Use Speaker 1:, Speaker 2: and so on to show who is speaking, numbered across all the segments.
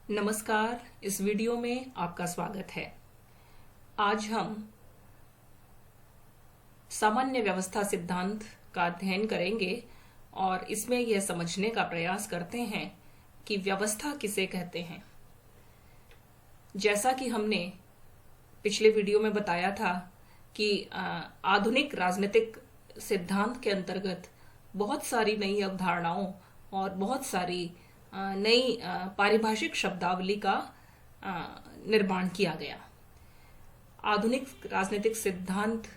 Speaker 1: नमस्कार। इस वीडियो में आपका स्वागत है। आज हम सामान्य व्यवस्था सिद्धांत का अध्ययन करेंगे और इसमें यह समझने का प्रयास करते हैं कि व्यवस्था किसे कहते हैं। जैसा कि हमने पिछले वीडियो में बताया था कि आधुनिक राजनीतिक सिद्धांत के अंतर्गत बहुत सारी नई अवधारणाओं और बहुत सारी नई पारिभाषिक शब्दावली का निर्माण किया गया। आधुनिक राजनीतिक सिद्धांत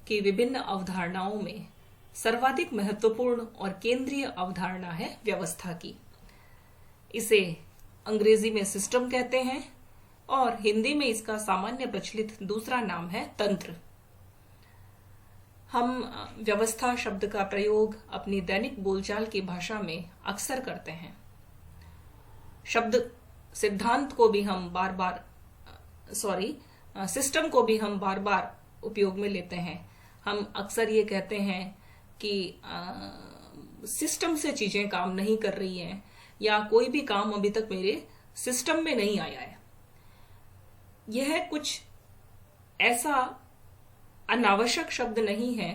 Speaker 1: की विभिन्न अवधारणाओं में सर्वाधिक महत्वपूर्ण और केंद्रीय अवधारणा है व्यवस्था की। इसे अंग्रेजी में सिस्टम कहते हैं और हिंदी में इसका सामान्य प्रचलित दूसरा नाम है तंत्र। हम व्यवस्था शब्द का प्रयोग अपनी दैनिक बोलचाल की भाषा में अक्सर करते हैं। शब्द सिद्धांत को भी हम सिस्टम को भी हम बार बार उपयोग में लेते हैं। हम अक्सर ये कहते हैं कि सिस्टम से चीजें काम नहीं कर रही हैं या कोई भी काम अभी तक मेरे सिस्टम में नहीं आया है। यह कुछ ऐसा अनावश्यक शब्द नहीं है।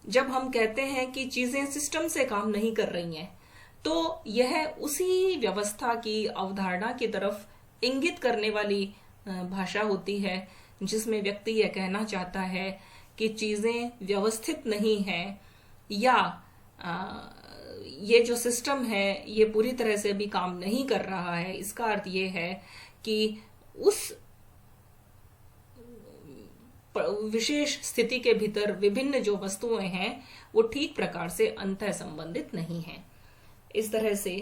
Speaker 1: जब हम कहते हैं कि चीजें सिस्टम से काम नहीं कर रही हैं, तो यह उसी व्यवस्था की अवधारणा की तरफ इंगित करने वाली भाषा होती है जिसमें व्यक्ति यह कहना चाहता है कि चीजें व्यवस्थित नहीं है या ये जो सिस्टम है ये पूरी तरह से भी काम नहीं कर रहा है। इसका अर्थ ये है कि उस विशेष स्थिति के भीतर विभिन्न जो वस्तुएं हैं वो ठीक प्रकार से अंतः संबंधित नहीं है। इस तरह से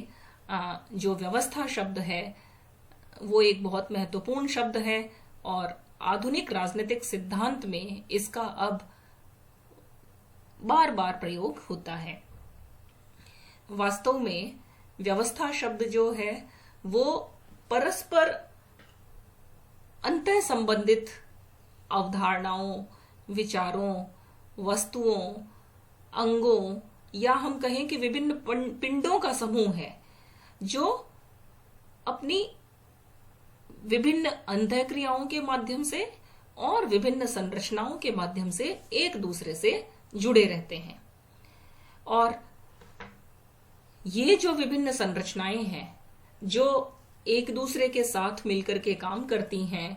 Speaker 1: जो व्यवस्था शब्द है वो एक बहुत महत्वपूर्ण शब्द है और आधुनिक राजनीतिक सिद्धांत में इसका अब बार बार प्रयोग होता है। वास्तव में व्यवस्था शब्द जो है वो परस्पर अंतः संबंधित अवधारणाओं, विचारों, वस्तुओं, अंगों या हम कहें कि विभिन्न पिंडों का समूह है जो अपनी विभिन्न अंतःक्रियाओं के माध्यम से और विभिन्न संरचनाओं के माध्यम से एक दूसरे से जुड़े रहते हैं। और ये जो विभिन्न संरचनाएं हैं जो एक दूसरे के साथ मिलकर के काम करती हैं,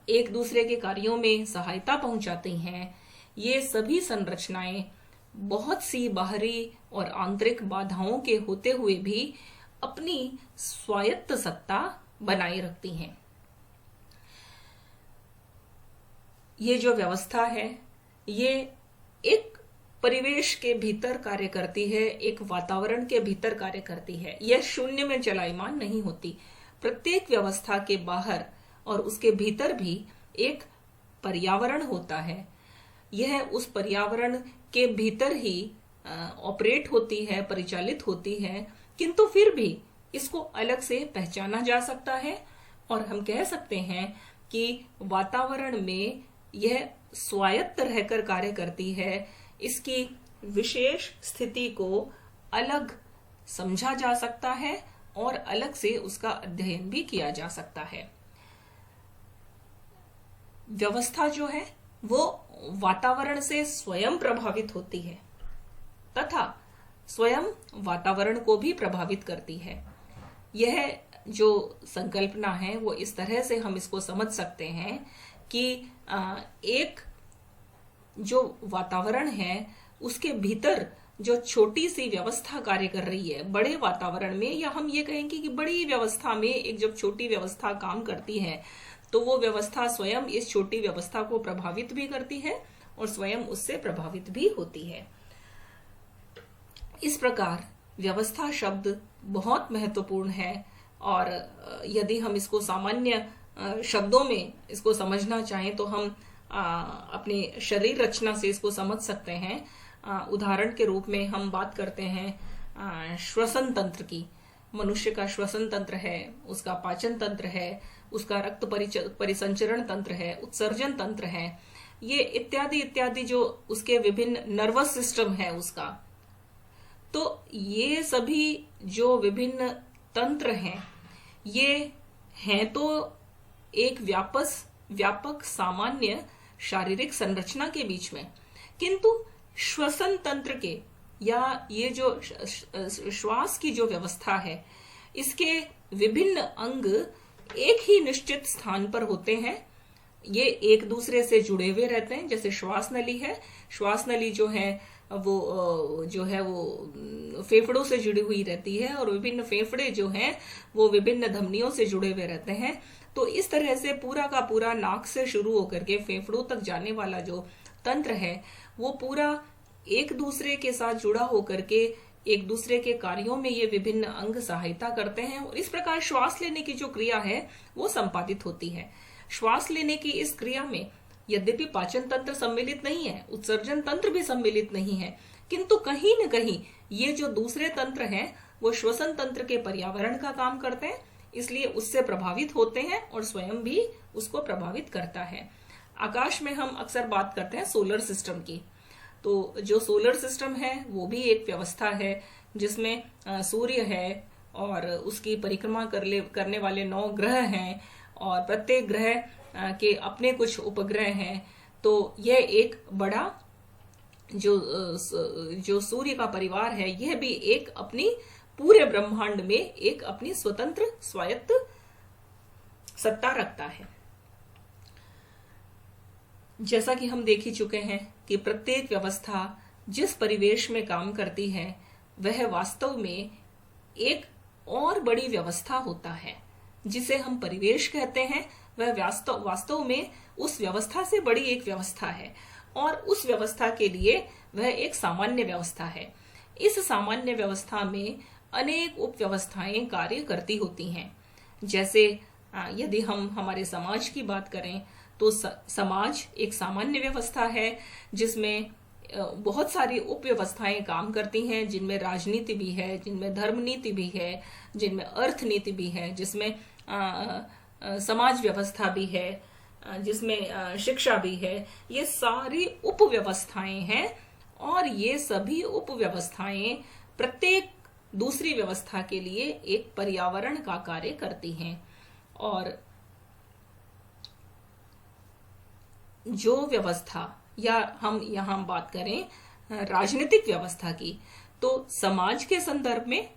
Speaker 1: एक दूसरे के कार्यों में सहायता पहुंचाती हैं, ये सभी संरचनाएं बहुत सी बाहरी और आंतरिक बाधाओं के होते हुए भी अपनी स्वायत्त सत्ता बनाए रखती हैं। ये जो व्यवस्था है ये एक परिवेश के भीतर कार्य करती है, एक वातावरण के भीतर कार्य करती है। यह शून्य में चलायमान नहीं होती। प्रत्येक व्यवस्था के बाहर और उसके भीतर भी एक पर्यावरण होता है। यह उस पर्यावरण के भीतर ही ऑपरेट होती है, परिचालित होती है, किंतु फिर भी इसको अलग से पहचाना जा सकता है और हम कह सकते हैं कि वातावरण में यह स्वायत्त रहकर कार्य करती है। इसकी विशेष स्थिति को अलग समझा जा सकता है और अलग से उसका अध्ययन भी किया जा सकता है। व्यवस्था जो है वो वातावरण से स्वयं प्रभावित होती है तथा स्वयं वातावरण को भी प्रभावित करती है। यह जो संकल्पना है वो इस तरह से हम इसको समझ सकते हैं कि एक जो वातावरण है उसके भीतर जो छोटी सी व्यवस्था कार्य कर रही है, बड़े वातावरण में या हम ये कहेंगे कि बड़ी व्यवस्था में एक जब छोटी व्यवस्था काम करती है तो वो व्यवस्था स्वयं इस छोटी व्यवस्था को प्रभावित भी करती है और स्वयं उससे प्रभावित भी होती है। इस प्रकार व्यवस्था शब्द बहुत महत्वपूर्ण है और यदि हम इसको सामान्य शब्दों में इसको समझना चाहें तो हम अपने शरीर रचना से इसको समझ सकते हैं। उदाहरण के रूप में हम बात करते हैं श्वसन तंत्र की। मनुष्य का श्वसन तंत्र है, उसका पाचन तंत्र है, उसका रक्त परिसंचरण तंत्र है, उत्सर्जन तंत्र है, ये इत्यादि इत्यादि जो उसके विभिन्न नर्वस सिस्टम है उसका। तो ये सभी जो विभिन्न तंत्र हैं, ये हैं तो एक व्यापक सामान्य शारीरिक संरचना के बीच में, किंतु श्वसन तंत्र के या ये जो श्वास की जो व्यवस्था है, इसके विभिन्न अंग एक ही निश्चित स्थान पर होते हैं। ये एक दूसरे से जुड़े हुए रहते हैं। जैसे श्वास नली है, श्वास नली जो है वो फेफड़ों से जुड़ी हुई रहती है, और विभिन्न फेफड़े जो हैं वो विभिन्न धमनियों से जुड़े हुए रहते हैं। तो इस तरह से पूरा का पूरा नाक से शुरू होकर के फेफड़ों तक जाने वाला जो तंत्र है वो पूरा एक दूसरे के साथ जुड़ा होकर के एक दूसरे के कार्यों में ये विभिन्न अंग सहायता करते हैं, और इस प्रकार श्वास लेने की जो क्रिया है वो संपादित होती है। श्वास लेने की इस क्रिया में यद्यपि पाचन तंत्र सम्मिलित नहीं है, उत्सर्जन तंत्र भी सम्मिलित नहीं है, किंतु कहीं न कहीं ये जो दूसरे तंत्र हैं वो श्वसन तंत्र के पर्यावरण का काम करते हैं, इसलिए उससे प्रभावित होते हैं और स्वयं भी उसको प्रभावित करता है। आकाश में हम अक्सर बात करते हैं सोलर सिस्टम की, तो जो सोलर सिस्टम है वो भी एक व्यवस्था है जिसमें सूर्य है और उसकी परिक्रमा करने वाले 9 ग्रह हैं, और प्रत्येक ग्रह के अपने कुछ उपग्रह हैं। तो यह एक बड़ा जो सूर्य का परिवार है, यह भी एक अपनी पूरे ब्रह्मांड में एक अपनी स्वतंत्र स्वायत्त सत्ता रखता है। जैसा कि हम देख ही चुके हैं कि प्रत्येक व्यवस्था जिस परिवेश में काम करती है वह वास्तव में एक और बड़ी व्यवस्था होता है, जिसे हम परिवेश कहते हैं। वह वास्तव में उस व्यवस्था से बड़ी एक व्यवस्था है, और उस व्यवस्था के लिए वह एक सामान्य व्यवस्था है। इस सामान्य व्यवस्था में अनेक उप व्यवस्थाएं कार्य करती होती हैं। जैसे यदि हम हमारे समाज की बात करें तो समाज एक सामान्य व्यवस्था है जिसमें बहुत सारी उप व्यवस्थाएं काम करती हैं, जिनमें राजनीति भी है, जिनमें धर्म नीति भी है, जिनमें अर्थ नीति भी है, जिसमें समाज व्यवस्था भी है, जिसमें शिक्षा भी है। ये सारी उप व्यवस्थाएं हैं, और ये सभी उप व्यवस्थाएं प्रत्येक दूसरी व्यवस्था के लिए एक पर्यावरण का कार्य करती हैं। और जो व्यवस्था, या हम यहाँ बात करें राजनीतिक व्यवस्था की, तो समाज के संदर्भ में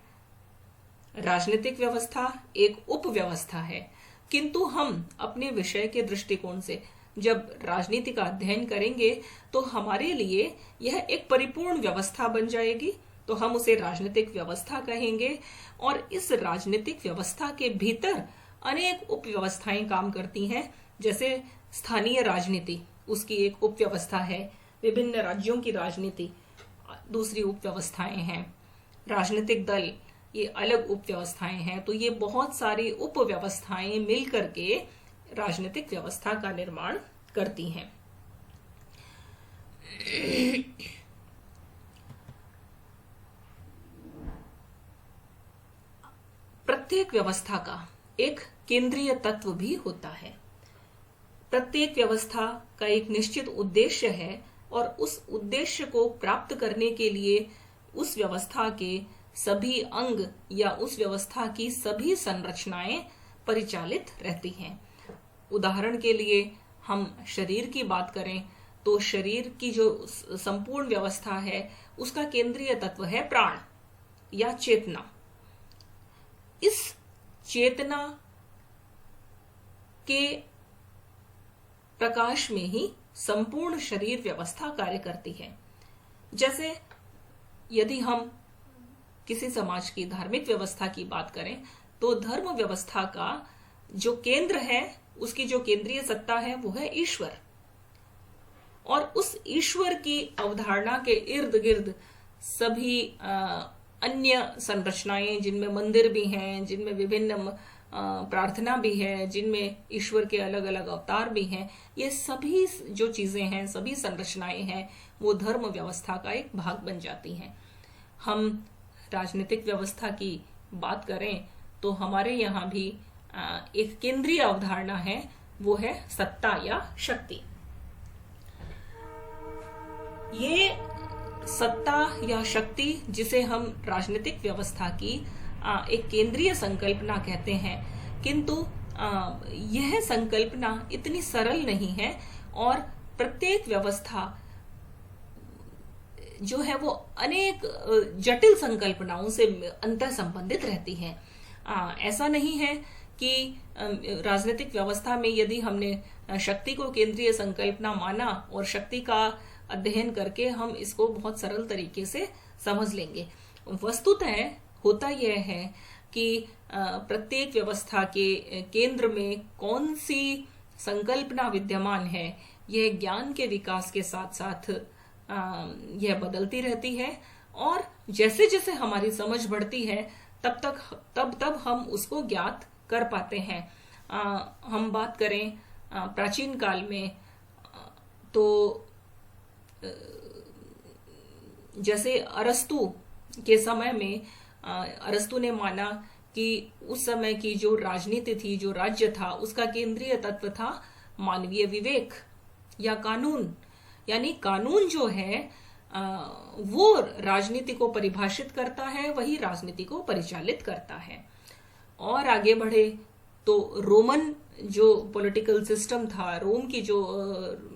Speaker 1: राजनीतिक व्यवस्था एक उप व्यवस्था है, किंतु हम अपने विषय के दृष्टिकोण से जब राजनीति का अध्ययन करेंगे तो हमारे लिए यह एक परिपूर्ण व्यवस्था बन जाएगी, तो हम उसे राजनीतिक व्यवस्था कहेंगे। और इस राजनीतिक व्यवस्था के भीतर अनेक उप व्यवस्थाएं काम करती हैं। जैसे स्थानीय राजनीति, उसकी एक उप व्यवस्था है। विभिन्न राज्यों की राजनीति दूसरी उप व्यवस्थाएं हैं। राजनीतिक दल, ये अलग उप व्यवस्थाएं हैं। तो ये बहुत सारी उप व्यवस्थाएं मिलकर के राजनीतिक व्यवस्था का निर्माण करती हैं। प्रत्येक व्यवस्था का एक केंद्रीय तत्व भी होता है। प्रत्येक व्यवस्था का एक निश्चित उद्देश्य है, और उस उद्देश्य को प्राप्त करने के लिए उस व्यवस्था के सभी अंग या उस व्यवस्था की सभी संरचनाएं परिचालित रहती हैं। उदाहरण के लिए हम शरीर की बात करें तो शरीर की जो संपूर्ण व्यवस्था है उसका केंद्रीय तत्व है प्राण या चेतना। इस चेतना के प्रकाश में ही संपूर्ण शरीर व्यवस्था कार्य करती है। जैसे यदि हम किसी समाज की धार्मिक व्यवस्था की बात करें तो धर्म व्यवस्था का जो केंद्र है, उसकी जो केंद्रीय सत्ता है वो है ईश्वर, और उस ईश्वर की अवधारणा के इर्द गिर्द सभी अन्य संरचनाएं, जिनमें मंदिर भी हैं, जिनमें विभिन्न प्रार्थना भी है, जिनमें ईश्वर के अलग अलग अवतार भी हैं, ये सभी जो चीजें हैं, सभी संरचनाएं हैं, वो धर्म व्यवस्था का एक भाग बन जाती हैं। हम राजनीतिक व्यवस्था की बात करें तो हमारे यहाँ भी एक केंद्रीय अवधारणा है, वो है सत्ता या शक्ति। ये सत्ता या शक्ति जिसे हम राजनीतिक व्यवस्था की एक केंद्रीय संकल्पना कहते हैं, किंतु यह संकल्पना इतनी सरल नहीं है और प्रत्येक व्यवस्था जो है वो अनेक जटिल संकल्पनाओं से अंतर संबंधित रहती है। ऐसा नहीं है कि राजनीतिक व्यवस्था में यदि हमने शक्ति को केंद्रीय संकल्पना माना और शक्ति का अध्ययन करके हम इसको बहुत सरल तरीके से समझ लेंगे। वस्तुतः होता यह है कि प्रत्येक व्यवस्था के केंद्र में कौन सी संकल्पना विद्यमान है, यह ज्ञान के विकास के साथ साथ यह बदलती रहती है और जैसे जैसे हमारी समझ बढ़ती है तब हम उसको ज्ञात कर पाते हैं। हम बात करें प्राचीन काल में तो जैसे अरस्तु के समय में अरस्तु ने माना कि उस समय की जो राजनीति थी, जो राज्य था, उसका केंद्रीय तत्व था मानवीय विवेक या कानून। यानी कानून जो है वो राजनीति को परिभाषित करता है, वही राजनीति को परिचालित करता है। और आगे बढ़े तो रोमन जो पॉलिटिकल सिस्टम था, रोम की जो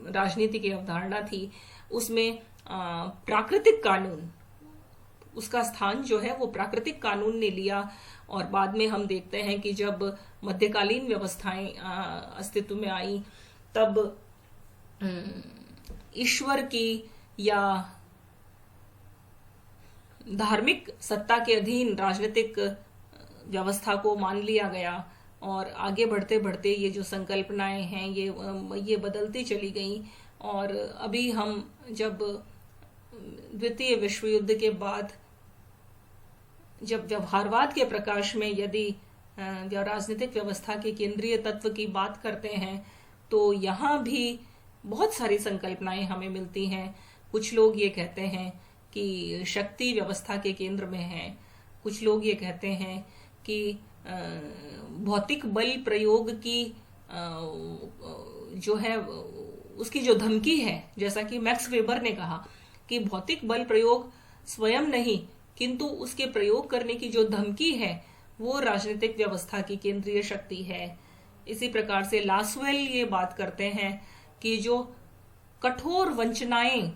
Speaker 1: राजनीति की अवधारणा थी, उसमें प्राकृतिक कानून, उसका स्थान जो है वो प्राकृतिक कानून ने लिया। और बाद में हम देखते हैं कि जब मध्यकालीन व्यवस्थाएं अस्तित्व में आई तब ईश्वर की या धार्मिक सत्ता के अधीन राजनीतिक व्यवस्था को मान लिया गया और आगे बढ़ते बढ़ते ये जो संकल्पनाएं हैं ये बदलती चली गई। और अभी हम जब द्वितीय विश्व युद्ध के बाद जब व्यवहारवाद के प्रकाश में यदि राजनीतिक व्यवस्था के केंद्रीय तत्व की बात करते हैं तो यहाँ भी बहुत सारी संकल्पनाएं हमें मिलती हैं। कुछ लोग ये कहते हैं कि शक्ति व्यवस्था के केंद्र में है, कुछ लोग ये कहते हैं कि भौतिक बल प्रयोग की जो है उसकी जो धमकी है, जैसा कि मैक्स वेबर ने कहा कि भौतिक बल प्रयोग स्वयं नहीं किंतु उसके प्रयोग करने की जो धमकी है वो राजनीतिक व्यवस्था की केंद्रीय शक्ति है। इसी प्रकार से लासवेल ये बात करते हैं कि जो कठोर वंचनाएं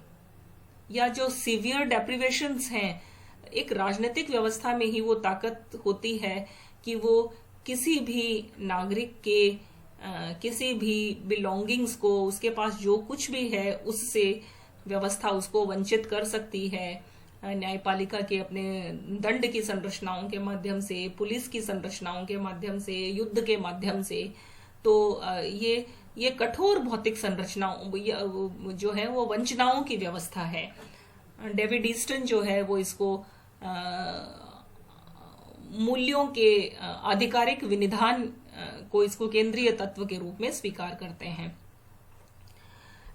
Speaker 1: या जो सीवियर डेप्रिवेशंस हैं, एक राजनीतिक व्यवस्था में ही वो ताकत होती है कि वो किसी भी नागरिक के किसी भी बिलोंगिंग्स को, उसके पास जो कुछ भी है उससे व्यवस्था उसको वंचित कर सकती है। न्यायपालिका के अपने दंड की संरचनाओं के माध्यम से, पुलिस की संरचनाओं के माध्यम से, युद्ध के माध्यम से। तो ये कठोर भौतिक संरचनाओं जो है वो वंचनाओं की व्यवस्था है। डेविड ईस्टन जो है वो इसको मूल्यों के आधिकारिक विनिधान को इसको केंद्रीय तत्व के रूप में स्वीकार करते हैं।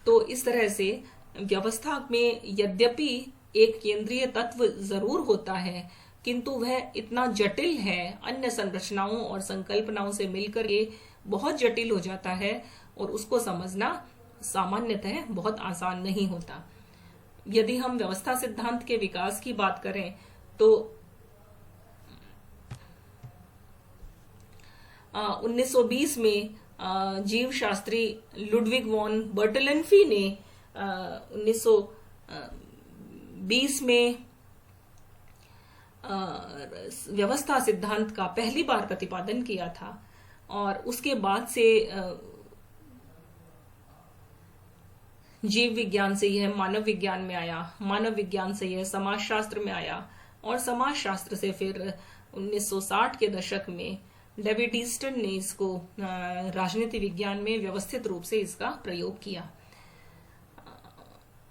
Speaker 1: तो इस तरह से व्यवस्था में यद्यपि एक केंद्रीय तत्व जरूर होता है किंतु वह इतना जटिल है, अन्य संरचनाओं और संकल्पनाओं से मिलकर ये बहुत जटिल हो जाता है और उसको समझना सामान्यतः बहुत आसान नहीं होता। यदि हम व्यवस्था सिद्धांत के विकास की बात करें तो 1920 में जीव शास्त्री लुडविग वॉन बर्टलेनफी ने 1920 में व्यवस्था सिद्धांत का पहली बार प्रतिपादन किया था और उसके बाद से जीव विज्ञान से यह मानव विज्ञान में आया, मानव विज्ञान से यह समाजशास्त्र में आया और समाजशास्त्र से फिर 1960 के दशक में डेविड ईस्टन ने इसको राजनीति विज्ञान में व्यवस्थित रूप से इसका प्रयोग किया।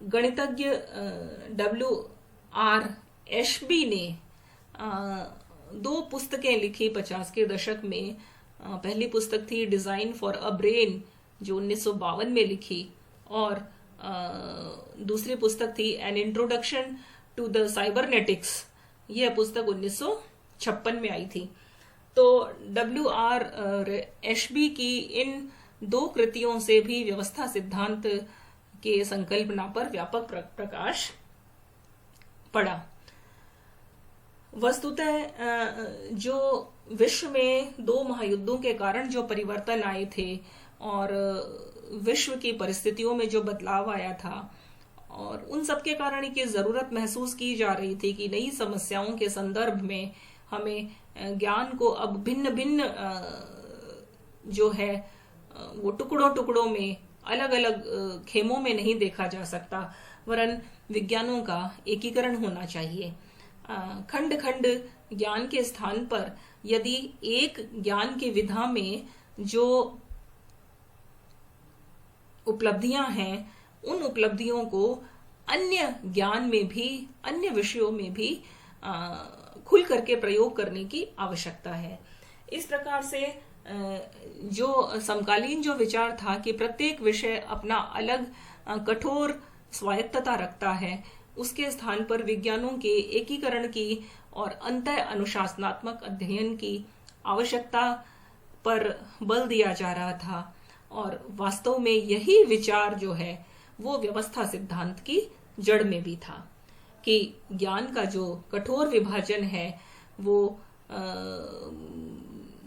Speaker 1: गणितज्ञ W.R. एशबी ने 2 पुस्तकें लिखी 50 के दशक में। पहली पुस्तक थी डिजाइन फॉर अ ब्रेन जो 1952 में लिखी और दूसरी पुस्तक थी an introduction to the cybernetics, यह पुस्तक 1956 में आई थी। तो W.R. एशबी की इन 2 कृतियों से भी व्यवस्था सिद्धांत के संकल्पना पर व्यापक प्रकाश पड़ा। वस्तुतः जो विश्व में 2 महायुद्धों के कारण जो परिवर्तन आए थे और विश्व की परिस्थितियों में जो बदलाव आया था, और उन सब के कारण एक जरूरत महसूस की जा रही थी कि नई समस्याओं के संदर्भ में हमें ज्ञान को अब भिन्न भिन्न जो है वो टुकड़ों टुकड़ों में अलग अलग खेमों में नहीं देखा जा सकता, वरन विज्ञानों का एकीकरण होना चाहिए। खंड खंड ज्ञान के स्थान पर यदि एक ज्ञान की विधा में जो उपलब्धियां हैं, उन उपलब्धियों को अन्य ज्ञान में भी, अन्य विषयों में भी खुल करके प्रयोग करने की आवश्यकता है। इस प्रकार से जो समकालीन जो विचार था कि प्रत्येक विषय अपना अलग कठोर स्वायत्तता रखता है, उसके स्थान पर विज्ञानों के एकीकरण की और अंतः अनुशासनात्मक अध्ययन की आवश्यकता पर बल दिया जा रहा था। और वास्तव में यही विचार जो है वो व्यवस्था सिद्धांत की जड़ में भी था कि ज्ञान का जो कठोर विभाजन है वो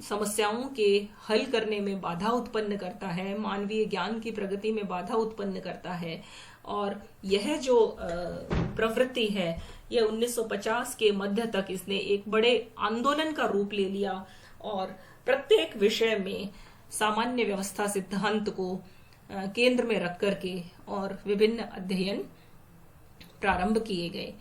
Speaker 1: समस्याओं के हल करने में बाधा उत्पन्न करता है, मानवीय ज्ञान की प्रगति में बाधा उत्पन्न करता है। और यह जो प्रवृत्ति है, यह 1950 के मध्य तक इसने एक बड़े आंदोलन का रूप ले लिया और प्रत्येक विषय में सामान्य व्यवस्था सिद्धांत को केंद्र में रख करके और विभिन्न अध्ययन प्रारंभ किए गए।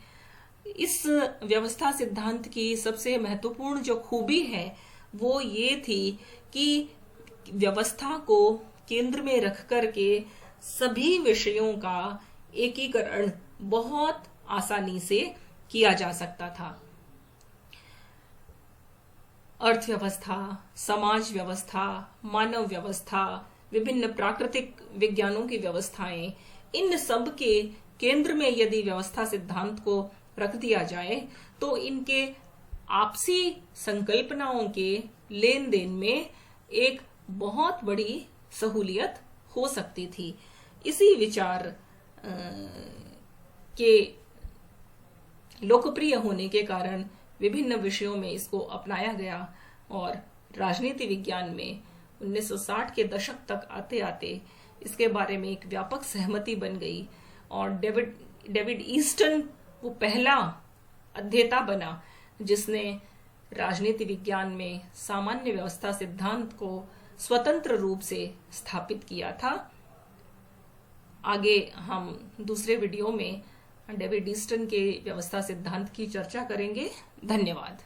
Speaker 1: इस व्यवस्था सिद्धांत की सबसे महत्वपूर्ण जो खूबी है वो ये थी कि व्यवस्था को केंद्र में रख करके सभी विषयों का एकीकरण बहुत आसानी से किया जा सकता था। अर्थव्यवस्था, समाज व्यवस्था, मानव व्यवस्था, विभिन्न प्राकृतिक विज्ञानों की व्यवस्थाएं, इन सब के केंद्र में यदि व्यवस्था सिद्धांत को रख दिया जाए तो इनके आपसी संकल्पनाओं के लेन देन में एक बहुत बड़ी सहूलियत हो सकती थी। इसी विचार के लोकप्रिय होने के कारण विभिन्न विषयों में इसको अपनाया गया और राजनीति विज्ञान में 1960 के दशक तक आते आते इसके बारे में एक व्यापक सहमति बन गई और डेविड ईस्टन वो पहला अध्येता बना जिसने राजनीति विज्ञान में सामान्य व्यवस्था सिद्धांत को स्वतंत्र रूप से स्थापित किया था। आगे हम दूसरे वीडियो में डेविड ईस्टन के व्यवस्था सिद्धांत की चर्चा करेंगे। धन्यवाद।